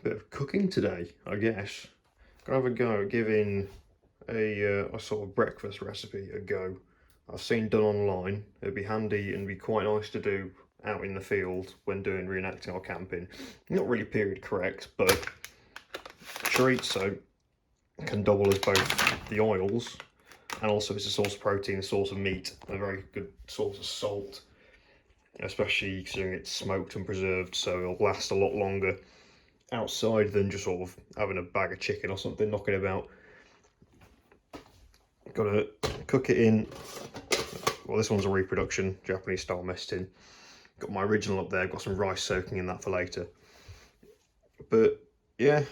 bit of cooking today, I guess. Gonna have a go at giving a sort of breakfast recipe a go. I've seen done online. It'd be handy and be quite nice to do out in the field when doing reenacting or camping. Not really period correct, but chorizo can double as both the oils and also it's a source of protein, a source of meat, a very good source of salt, especially considering it's smoked and preserved, so it'll last a lot longer outside than just sort of having a bag of chicken or something knocking about. Gotta cook it in. Well, this one's a reproduction, Japanese style mess tin. Got my original up there, got some rice soaking in that for later. But yeah,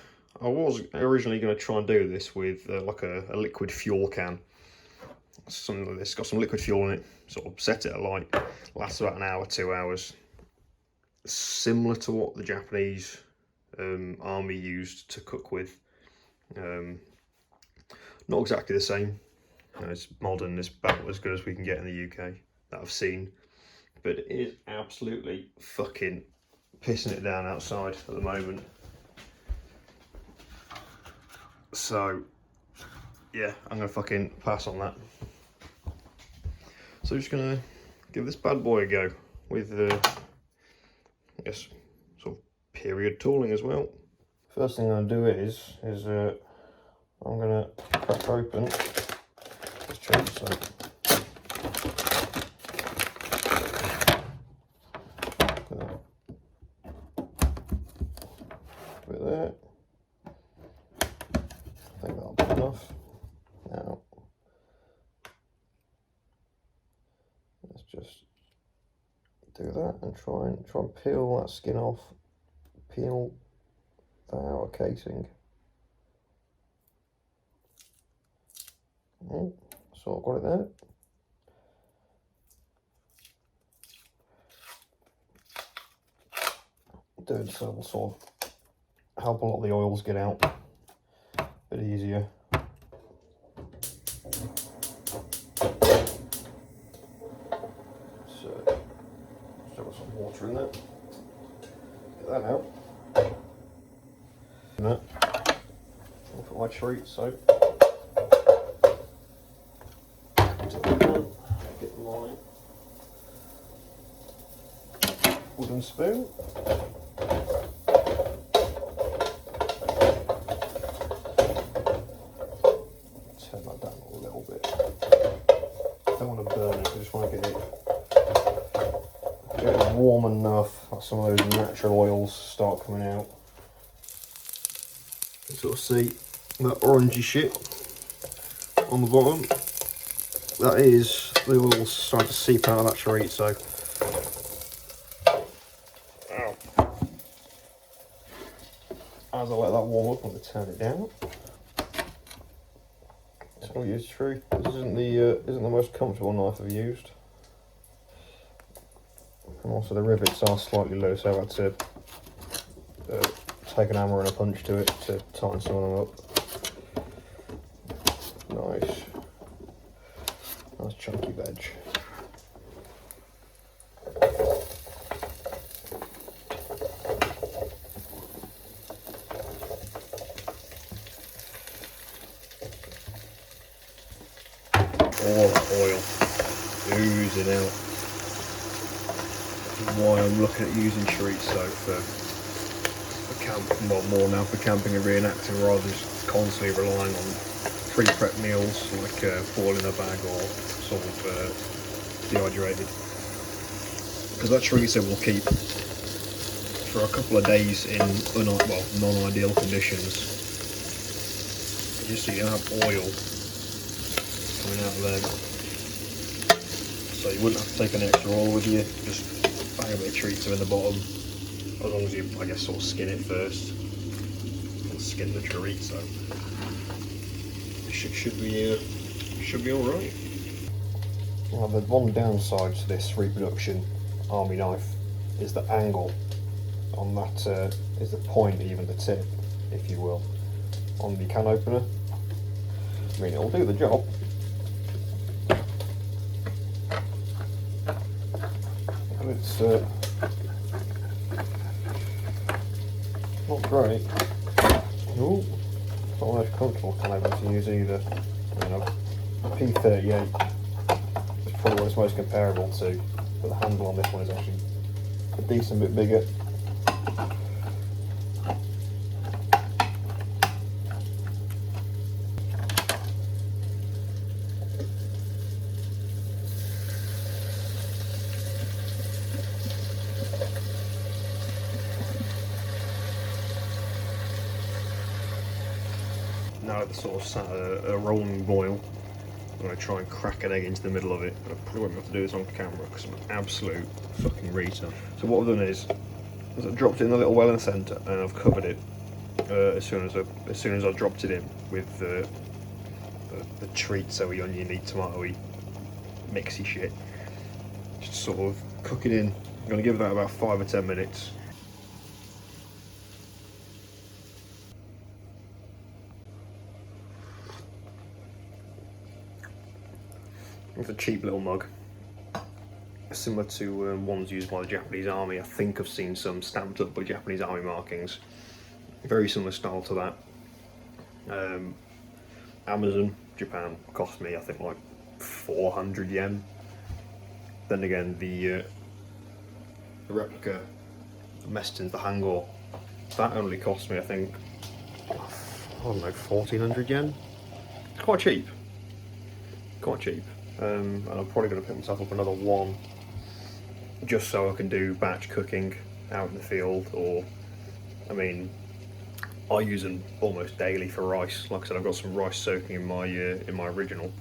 I was originally going to try and do this with like a liquid fuel can. Something like this, got some liquid fuel in it, sort of set it alight, lasts about an hour, 2 hours. Similar to what the Japanese army used to cook with. Not exactly the same. It's modern, it's about as good as we can get in the UK that I've seen. But it is absolutely fucking pissing it down outside at the moment. So, yeah, I'm gonna fucking pass on that. So just gonna give this bad boy a go with, I guess, sort of period tooling as well. First thing I'm gonna do is I'm gonna crack open this chorizo. Put it there. I think that'll be enough. Now, let's just do that and try and peel that skin off. Peel the outer casing. So I've got it there. Doing so will sort of help a lot of the oils get out a bit easier. So, still got some water in there. Get that out. I'll put my chorizo. Get my wooden spoon. Turn that down a little bit. Don't want to burn it, I just want to get it warm enough that some of those natural oils start coming out. You sort of see that orangey shit on the bottom. That is the oils starting to seep out of that chorizo. Ow. As I let that warm up, I'm going to turn it down. Tell you the truth, this isn't the most comfortable knife I've used. And also the rivets are slightly loose, so I've had to take an hammer and a punch to it to tighten some of them up. Nice. Nice chunky veg. All that oil oozing out. This is why I'm looking at using chorizo for camp, well, more now for camping and reenacting, rather than just constantly relying on pre-prep meals like boiling a bag or sort of dehydrated. Because that chorizo will keep for a couple of days in non-ideal conditions. Just so you don't have oil coming out of them. So you wouldn't have to take any extra oil with you, just bang a bit of chorizo in the bottom. As long as you, I guess, sort of skin it first. And skin the chorizo. It should be alright. Well, the one downside to this reproduction army knife is the angle on that, is the point, even the tip, if you will, on the can opener. I mean, it'll do the job. But it's not great. Ooh, it's not the most comfortable caliber to use either. I mean, a P38 is probably what it's most comparable to, but the handle on this one is actually a decent bit bigger. Now it's sort of sat at a rolling boil, I'm going to try and crack an egg into the middle of it. I probably won't be able to do this on camera because I'm an absolute fucking retard. So what I've done is I've dropped it in the little well in the centre and I've covered it as soon as I dropped it in with the chorizo-y, oniony, tomatoey, mixy shit. Just sort of cook it in. I'm going to give that about 5 or 10 minutes. It's a cheap little mug, similar to ones used by the Japanese army. I think I've seen some stamped up by Japanese army markings. Very similar style to that. Amazon, Japan, cost me I think like 400 yen. Then again, the replica, Meston's the Hangor, that only cost me I think, I don't know, 1400 yen. It's quite cheap. Quite cheap. And I'm probably going to pick myself up another one just so I can do batch cooking out in the field, or I mean I use them almost daily for rice. Like I said, I've got some rice soaking in my original.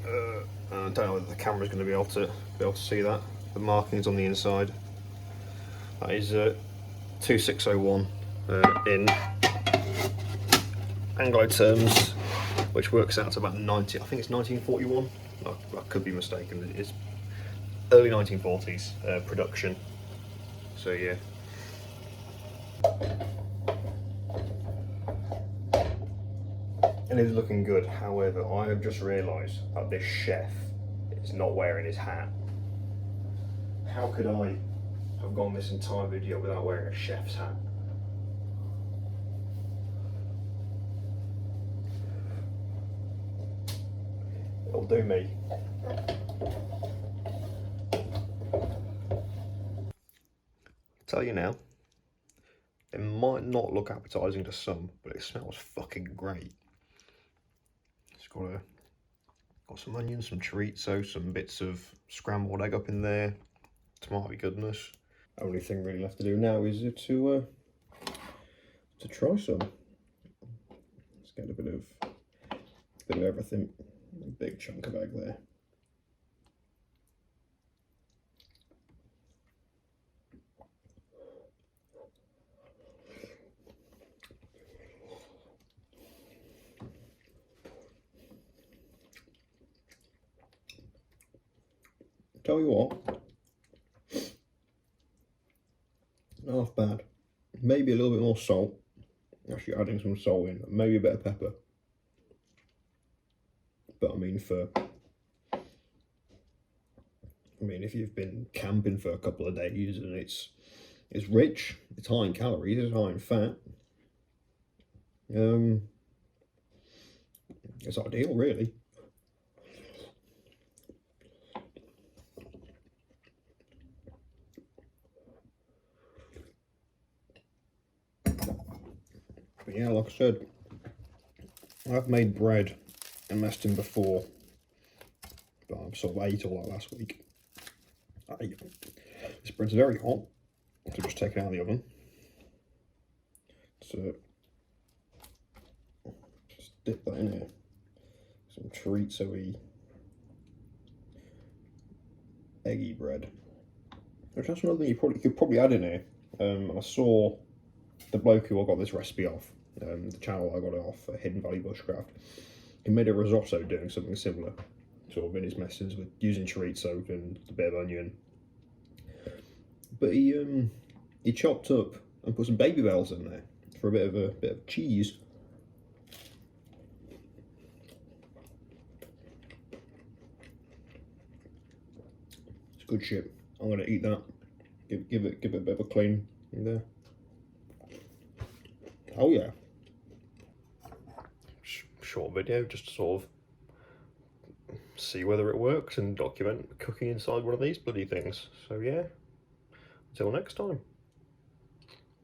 I don't know whether the camera's going to be able to see that. The markings on the inside. That is 2601 in Anglo terms, which works out to about 90. I think it's 1941. I could be mistaken. It's early 1940s production. So yeah. And it's looking good. However, I have just realised that this chef is not wearing his hat. How could I have gone this entire video without wearing a chef's hat? It'll do me. Tell you now, it might not look appetizing to some, but it smells fucking great. It's got some onions, some chorizo, some bits of scrambled egg up in there, tomato goodness. Only thing really left to do now is to try some. Let's get a bit of everything. A big chunk of egg there. Tell you what, not half bad. Maybe a little bit more salt. Actually adding some salt in, maybe a bit of pepper. But I mean, if you've been camping for a couple of days and it's rich, it's high in calories, it's high in fat. It's ideal, really. But yeah, like I said, I've made bread and Meston before, but I sort of ate all that last week. This bread's very hot, so just take it out of the oven. So just dip that in here. Some chorizo-y, eggy bread. Which that's another thing you could probably add in here. I saw the bloke who I got this recipe off, the channel I got it off, Hidden Valley Bushcraft. He made a risotto doing something similar, sort of in his Mestons, with using chorizo and a bit of onion. But he chopped up and put some baby bells in there for a bit of cheese. It's good shit. I'm gonna eat that. give it a bit of a clean in there. Oh yeah. Short video, just to sort of see whether it works and document cooking inside one of these bloody things. So yeah, until next time.